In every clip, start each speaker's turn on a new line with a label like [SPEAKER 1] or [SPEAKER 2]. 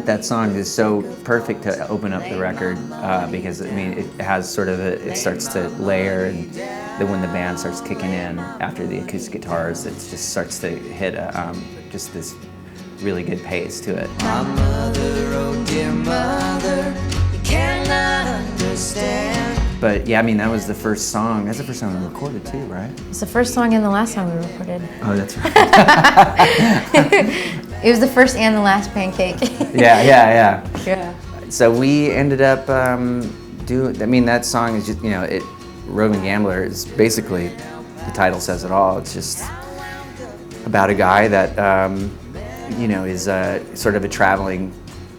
[SPEAKER 1] that that song is so perfect to open up the record because I mean it has sort of it starts to layer, and then when the band starts kicking in after the acoustic guitars, it just starts to hit just this really good pace to it.
[SPEAKER 2] My mother, oh dear mother, you cannot understand.
[SPEAKER 1] But yeah, I mean that was the first song. That's the first song we recorded too, right?
[SPEAKER 3] It's the first song and the last song we recorded.
[SPEAKER 1] Oh, that's right.
[SPEAKER 3] It was the first and the last Pancake.
[SPEAKER 1] Yeah.
[SPEAKER 3] Yeah.
[SPEAKER 1] So we ended up doing. I mean that song is just Roving Gambler is basically the title says it all. It's just about a guy that is sort of a traveling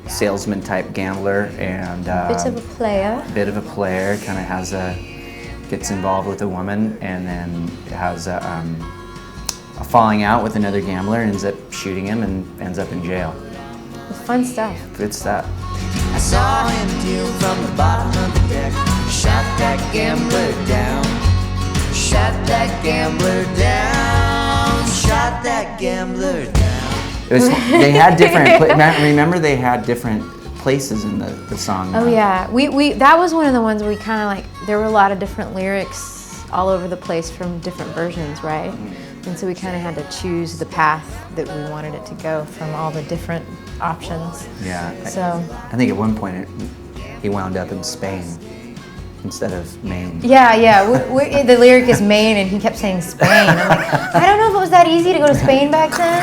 [SPEAKER 1] salesman type gambler and
[SPEAKER 3] Bit of a player.
[SPEAKER 1] Kind of gets involved with a woman and then has a falling out with another gambler and ends up shooting him and ends up in jail.
[SPEAKER 3] It's fun stuff.
[SPEAKER 1] Good stuff.
[SPEAKER 2] I saw him deal from the bottom of the deck. Shot that gambler down. Shot that gambler down. Shot that gambler down.
[SPEAKER 1] They had different. Remember, they had different places in the song.
[SPEAKER 3] Oh yeah, we that was one of the ones where we kind of like there were a lot of different lyrics all over the place from different versions, right? And so we kind of had to choose the path that we wanted it to go from all the different options.
[SPEAKER 1] Yeah.
[SPEAKER 3] So
[SPEAKER 1] I think at one point he wound up in Spain instead of Maine.
[SPEAKER 3] Yeah. The lyric is Maine, and he kept saying Spain. I'm like, I don't know if it was that easy to go to Spain back then.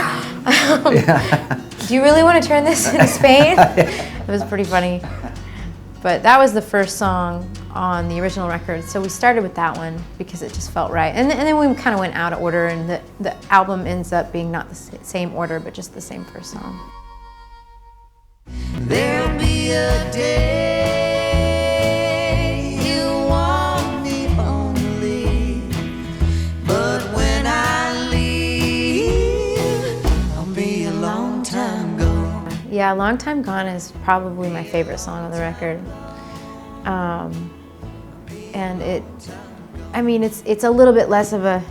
[SPEAKER 3] Do you really want to turn this into Spain? It was pretty funny. But that was the first song on the original record, so we started with that one because it just felt right. And then we kind of went out of order, and the album ends up being not the same order, but just the same first song.
[SPEAKER 2] There'll be a day you want me only, but when I leave, I'll be a long time gone.
[SPEAKER 3] Yeah, Long Time Gone is probably my favorite song on the record. And it's a little bit less of a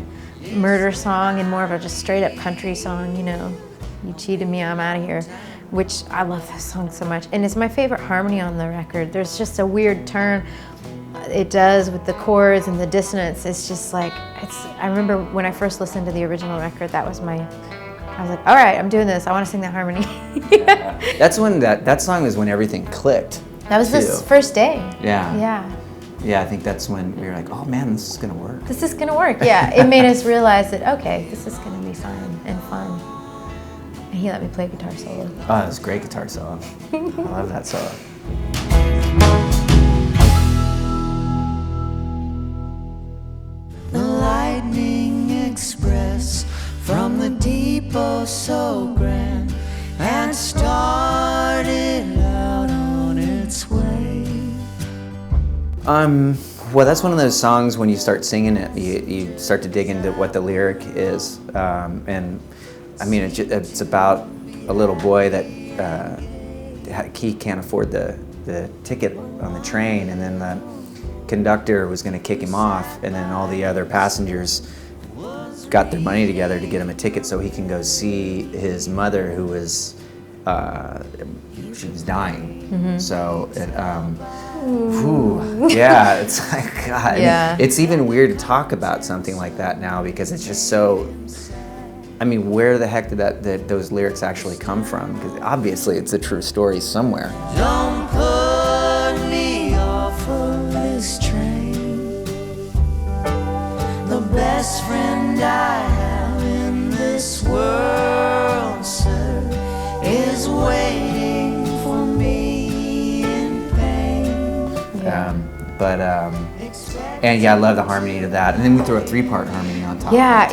[SPEAKER 3] murder song and more of a just straight up country song, you cheated me, I'm out of here, which I love that song so much. And it's my favorite harmony on the record. There's just a weird turn it does with the chords and the dissonance. It's just like, I remember when I first listened to the original record, I was like, all right, I'm doing this. I want to sing that harmony.
[SPEAKER 1] That's when that song is when everything clicked.
[SPEAKER 3] That was the first day.
[SPEAKER 1] Yeah, I think that's when we were like, oh man, this is gonna work.
[SPEAKER 3] This is gonna work, yeah. It made us realize that, okay, this is gonna be fun and fun. And he let me play guitar solo.
[SPEAKER 1] Oh, it was a great guitar solo. I love that solo.
[SPEAKER 2] The Lightning Express from the depot so grand and started out on its way.
[SPEAKER 1] Well, that's one of those songs when you start singing it, you start to dig into what the lyric is, and I mean it's about a little boy that he can't afford the ticket on the train, and then the conductor was going to kick him off, and then all the other passengers got their money together to get him a ticket so he can go see his mother, who was she was dying. Mm-hmm. So yeah, it's like God.
[SPEAKER 3] Yeah.
[SPEAKER 1] It's even weird to talk about something like that now because it's just so. I mean, where the heck did those lyrics actually come from? Because obviously, it's a true story somewhere.
[SPEAKER 2] Don't put me off of this train. The best friend I have in this world, sir, is waiting for me in pain.
[SPEAKER 1] And yeah, I love the harmony to that. And then we throw a 3-part harmony on top.
[SPEAKER 3] Yeah,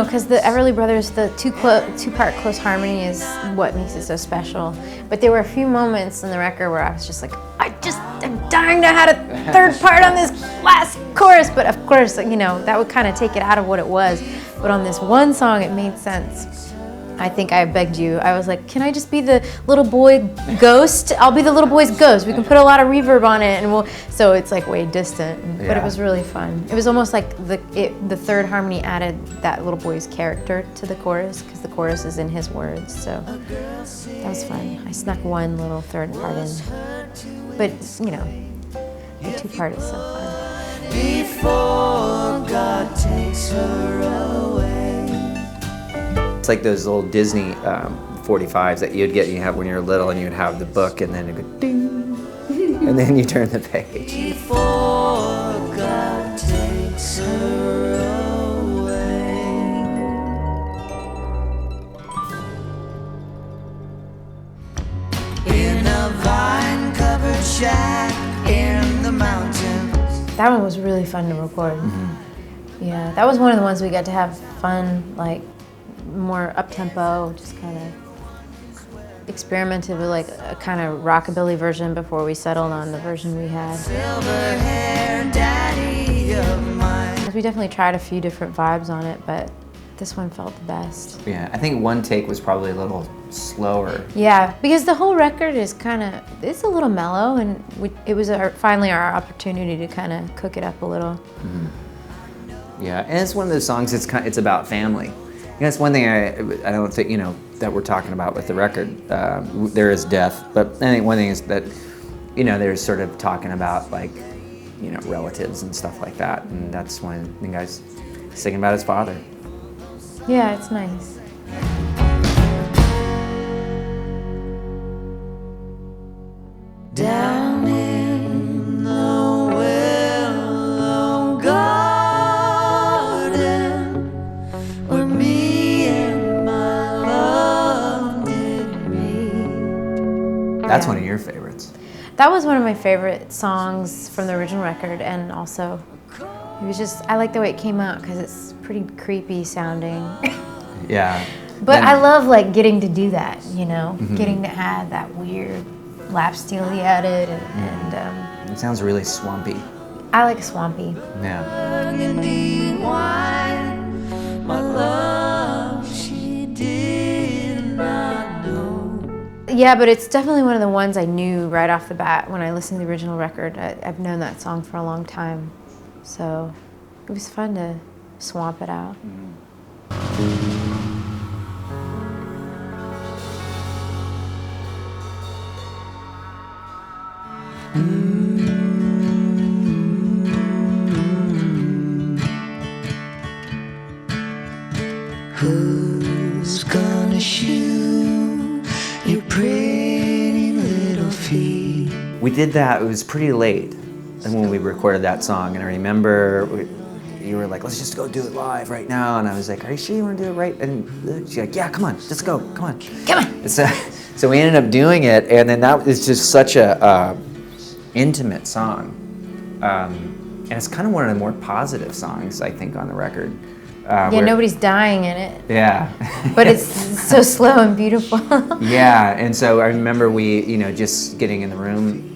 [SPEAKER 3] because the Everly Brothers, the two-part close harmony is what makes it so special. But there were a few moments in the record where I was just like, I'm dying to have a third part on this last chorus. But of course, that would kind of take it out of what it was. But on this one song, it made sense. I think I begged you. I was like, can I just be the little boy ghost? I'll be the little boy's ghost. We can put a lot of reverb on it, and so it's like way distant. But it was really fun. It was almost like the third harmony added that little boy's character to the chorus, because the chorus is in his words. So that was fun. I snuck one little third part in. But, you know, the 2-part is so fun.
[SPEAKER 2] Before God takes her away.
[SPEAKER 1] It's like those little Disney 45s that you'd have when you were little, and you'd have the book, and then it'd go ding, and then you turn the page.
[SPEAKER 2] Before God takes her away. In a vine-covered shack in the mountains.
[SPEAKER 3] That one was really fun to record. Yeah, that was one of the ones we got to have fun, like more up-tempo, just kind of experimented with like a kind of rockabilly version before we settled on the version we had.
[SPEAKER 2] Silver-haired daddy of mine.
[SPEAKER 3] We definitely tried a few different vibes on it, but this one felt the best.
[SPEAKER 1] Yeah, I think one take was probably a little slower.
[SPEAKER 3] Yeah, because the whole record is it's a little mellow, and it was finally our opportunity to kind of cook it up a little.
[SPEAKER 1] Yeah, and it's one of those songs. It's about family. You know, it's one thing I don't think, you know, that we're talking about with the record. There is death, but I think one thing is that, you know, there's sort of talking about like, you know, relatives and stuff like that, and that's when the guy's singing about his father.
[SPEAKER 3] Yeah, it's nice.
[SPEAKER 2] Down in the willow garden, where me and my love did meet.
[SPEAKER 1] That's one of your favorites.
[SPEAKER 3] That was one of my favorite songs from the original record, and also it was just, I like the way it came out because it's pretty creepy sounding.
[SPEAKER 1] Yeah.
[SPEAKER 3] But I love like getting to do that, you know, getting to add that weird lap steel he added, and
[SPEAKER 1] it sounds really swampy.
[SPEAKER 3] I like swampy.
[SPEAKER 1] Yeah.
[SPEAKER 2] Burgundy wine, my love, she did not know.
[SPEAKER 3] Yeah, but it's definitely one of the ones I knew right off the bat when I listened to the original record. I've known that song for a long time, so it was fun to swamp it out.
[SPEAKER 2] Who's gonna shoe your pretty little feet?
[SPEAKER 1] We did that. It was pretty late when we recorded that song, and I remember you were like, "Let's just go do it live right now," and I was like, "Are you sure you want to do it right?" And she's like, "Yeah, come on, let's go, come on." So we ended up doing it, and then that is just such a intimate song, and it's kind of one of the more positive songs I think on the record.
[SPEAKER 3] Yeah, nobody's dying in it.
[SPEAKER 1] Yeah.
[SPEAKER 3] But it's so slow and beautiful.
[SPEAKER 1] Yeah, and so I remember we, you know, just getting in the room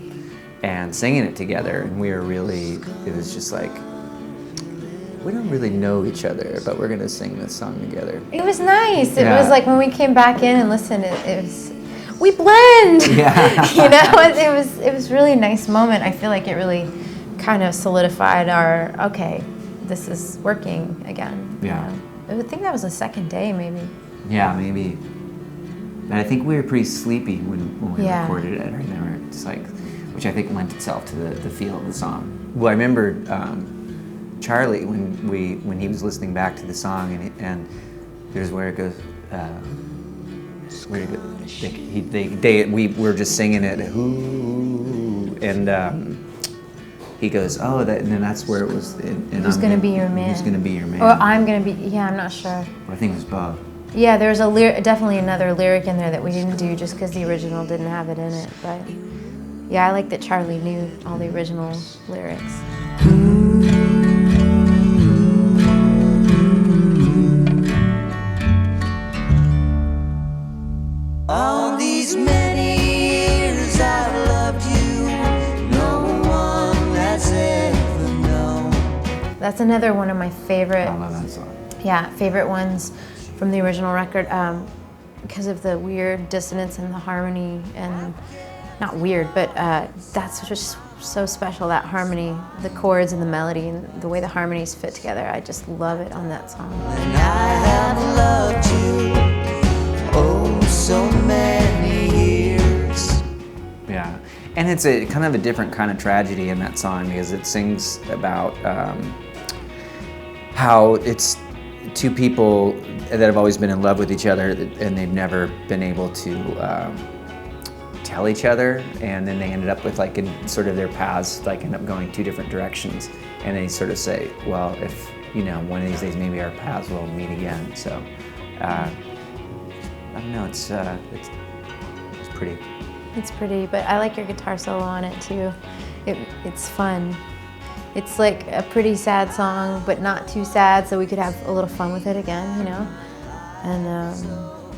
[SPEAKER 1] and singing it together, and we were really, it was just like, we don't really know each other, but we're gonna sing this song together.
[SPEAKER 3] It was nice. It
[SPEAKER 1] Yeah.
[SPEAKER 3] was like when we came back in and listened, it was, we blend.
[SPEAKER 1] Yeah.
[SPEAKER 3] You know, it was really a nice moment. I feel like it really kind of solidified our, okay, this is working again.
[SPEAKER 1] Yeah.
[SPEAKER 3] I would think that was the second day, maybe.
[SPEAKER 1] Yeah, maybe. And I think we were pretty sleepy when we
[SPEAKER 3] Yeah.
[SPEAKER 1] recorded it. I remember, it's like, which I think lent itself to the feel of the song. Well, I remember Charlie when he was listening back to the song, and there's where it goes. Where it goes. We were just singing it, "Ooh," and he goes, "Oh, that," and then that's where it was.
[SPEAKER 3] Who's gonna be your man?
[SPEAKER 1] Who's gonna be your man?
[SPEAKER 3] Or I'm gonna be, yeah, I'm not sure.
[SPEAKER 1] I think it was both.
[SPEAKER 3] Yeah, there's definitely another lyric in there that we didn't do just because the original didn't have it in it. But yeah, I like that Charlie knew all the original lyrics.
[SPEAKER 2] All these many years I've loved you, no one has ever known.
[SPEAKER 3] That's another one of my favorite.
[SPEAKER 1] I love that song.
[SPEAKER 3] Yeah, favorite ones from the original record. because of the weird dissonance in the harmony, and not weird, but that's just so special, that harmony, the chords and the melody and the way the harmonies fit together. I just love it on that song.
[SPEAKER 2] And I have loved you, oh, so many years.
[SPEAKER 1] Yeah, and it's a kind of a different kind of tragedy in that song because it sings about how it's two people that have always been in love with each other and they've never been able to tell each other, and then they ended up with like in sort of their paths like end up going two different directions, and they sort of say, well, if you know one of these days maybe our paths will meet again. So I don't know, it's pretty.
[SPEAKER 3] It's pretty, but I like your guitar solo on it too. It's fun. It's like a pretty sad song, but not too sad, so we could have a little fun with it again, you know? And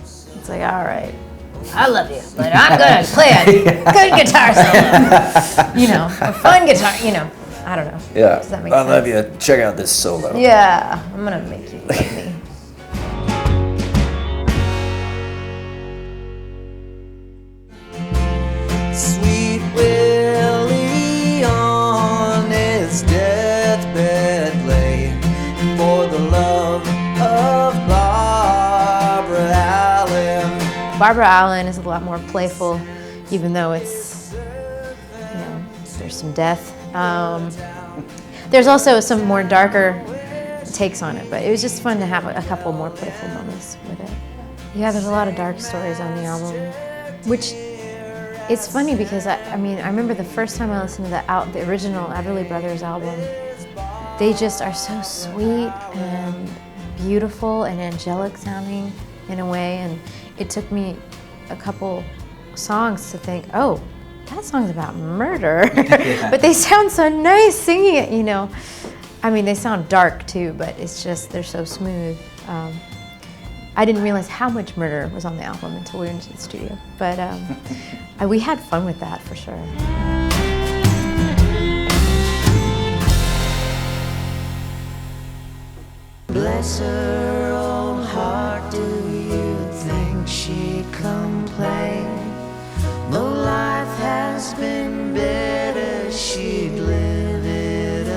[SPEAKER 3] it's like, all right, I love you, but I'm gonna play a good guitar solo. You know, a fun guitar, you know, I don't know.
[SPEAKER 1] Yeah,
[SPEAKER 3] Does that make
[SPEAKER 1] I
[SPEAKER 3] sense?
[SPEAKER 1] love you. Check out this solo.
[SPEAKER 3] Yeah, I'm gonna make you love me.
[SPEAKER 2] Sweet Willie on his deathbed lay for the love of Barbara Allen.
[SPEAKER 3] Barbara Allen is a lot more playful, even though it's, you know, there's some death. There's also some more darker takes on it, but it was just fun to have a couple more playful moments with it. Yeah, there's a lot of dark stories on the album, which it's funny because I mean, I remember the first time I listened to the original Everly Brothers album. They just are so sweet and beautiful and angelic sounding in a way, and it took me a couple songs to think, oh, that song's about murder.
[SPEAKER 1] Yeah.
[SPEAKER 3] But they sound so nice singing it, you know. I mean, they sound dark too, but it's just, they're so smooth. I didn't realize how much murder was on the album until we went into the studio, but we had fun with that for sure.
[SPEAKER 2] Bless her old heart, do you think she'd complain? No life has been better, she'd live it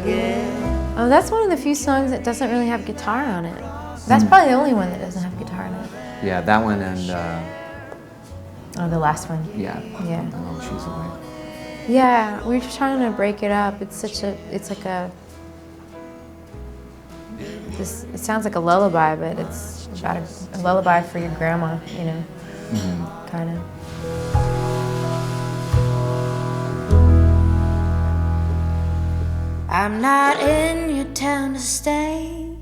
[SPEAKER 2] again.
[SPEAKER 3] Oh, that's one of the few songs that doesn't really have guitar on it. That's probably the only one that doesn't have guitar in it.
[SPEAKER 1] Yeah, that one and
[SPEAKER 3] Oh, the last one.
[SPEAKER 1] yeah.
[SPEAKER 3] Yeah.
[SPEAKER 1] Oh, she's away.
[SPEAKER 3] Yeah, we were trying to break it up. It's like it sounds like a lullaby, but it's about a lullaby for your grandma, you know, kind of.
[SPEAKER 2] I'm not in your town to stay,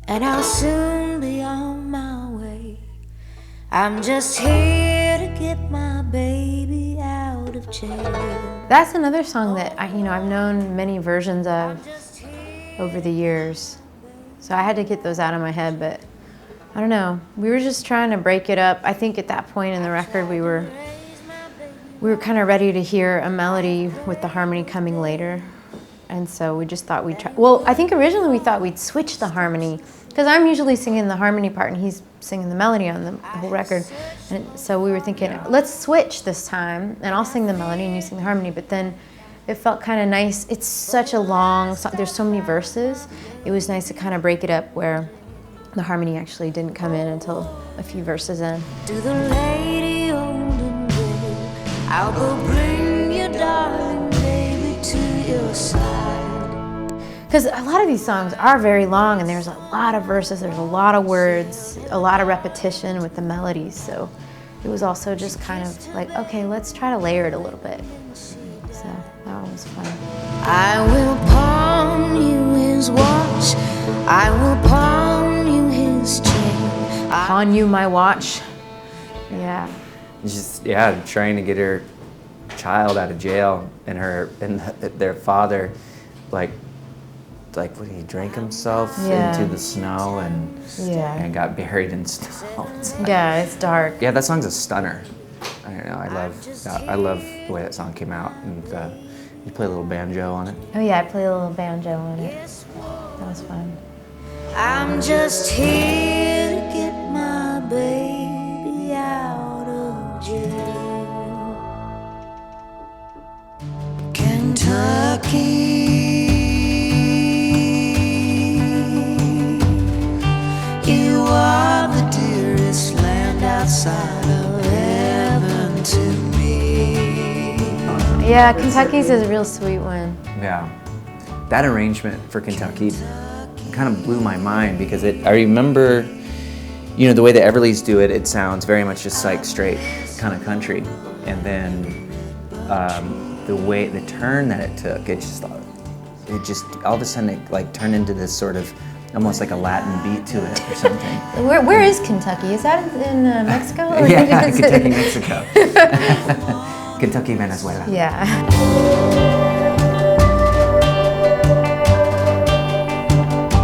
[SPEAKER 2] and I'll soon be on my way. I'm just here to get my baby out of jail.
[SPEAKER 3] That's another song that I've known many versions of over the years. So I had to get those out of my head, but I don't know. We were just trying to break it up. I think at that point in the record we were kind of ready to hear a melody with the harmony coming later. And so we just thought we'd try. Well, I think originally we thought we'd switch the harmony, because I'm usually singing the harmony part and he's singing the melody on the whole record. And so we were thinking, let's switch this time, and I'll sing the melody and you sing the harmony. But then it felt kind of nice. It's such a long song. There's so many verses. It was nice to kind of break it up where the harmony actually didn't come in until a few verses in.
[SPEAKER 2] To the lady old and gray, I'll go bring your darling baby to your side.
[SPEAKER 3] Because a lot of these songs are very long, and there's a lot of verses, there's a lot of words, a lot of repetition with the melodies. So it was also just kind of like, okay, let's try to layer it a little bit. So that one was fun.
[SPEAKER 2] I will pawn you his watch, I will pawn you his chain.
[SPEAKER 3] Pawn you my watch. Yeah.
[SPEAKER 1] Just trying to get her child out of jail, and their father, like what, he drank himself into the snow and got buried in snow.
[SPEAKER 3] Yeah, it's dark.
[SPEAKER 1] Yeah, that song's a stunner. I don't know. I love the way that song came out, and you play a little banjo on it.
[SPEAKER 3] Oh yeah, I played a little banjo on it. That was fun.
[SPEAKER 2] I'm just here to get my baby outside of heaven to me.
[SPEAKER 3] Yeah, Kentucky's is a real sweet one.
[SPEAKER 1] Yeah. That arrangement for Kentucky kind of blew my mind because I remember, you know, the way the Everlys do it, it sounds very much just like straight kind of country. And then the turn that it took, it just all of a sudden it like turned into this sort of almost like a Latin beat to it or something.
[SPEAKER 3] Where is Kentucky? Is that in Mexico? Or
[SPEAKER 1] Yeah, Kentucky, Mexico. Kentucky, Venezuela.
[SPEAKER 3] Yeah.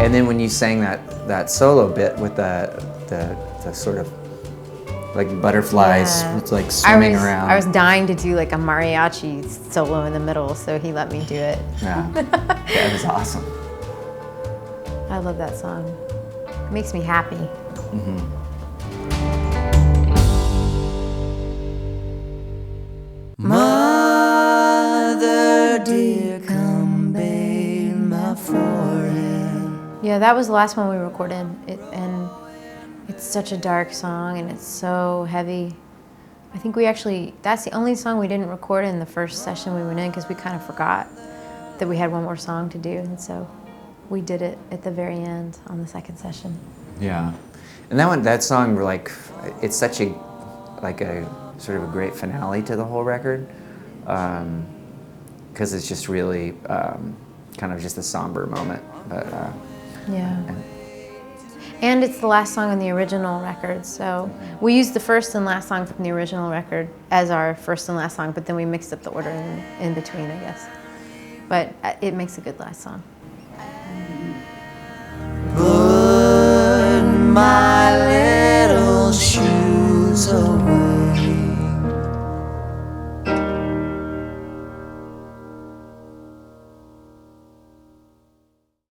[SPEAKER 1] And then when you sang that solo bit with the sort of like butterflies,
[SPEAKER 3] Yeah.
[SPEAKER 1] it's like swimming around.
[SPEAKER 3] I was dying to do like a mariachi solo in the middle, so he let me do it.
[SPEAKER 1] Yeah, that was awesome.
[SPEAKER 3] I love that song. It makes me happy.
[SPEAKER 2] Mother dear, come bathe my forehead.
[SPEAKER 3] Yeah, that was the last one we recorded, and it's such a dark song, and it's so heavy. I think that's the only song we didn't record in the first session we went in because we kind of forgot that we had one more song to do, and so we did it at the very end on the second session.
[SPEAKER 1] Yeah, and that song, like, it's such a sort of a great finale to the whole record, because it's just really kind of just a somber moment. But
[SPEAKER 3] Yeah. And it's the last song on the original record, so we used the first and last song from the original record as our first and last song, but then we mixed up the order in between, I guess. But it makes a good last song.
[SPEAKER 2] Put my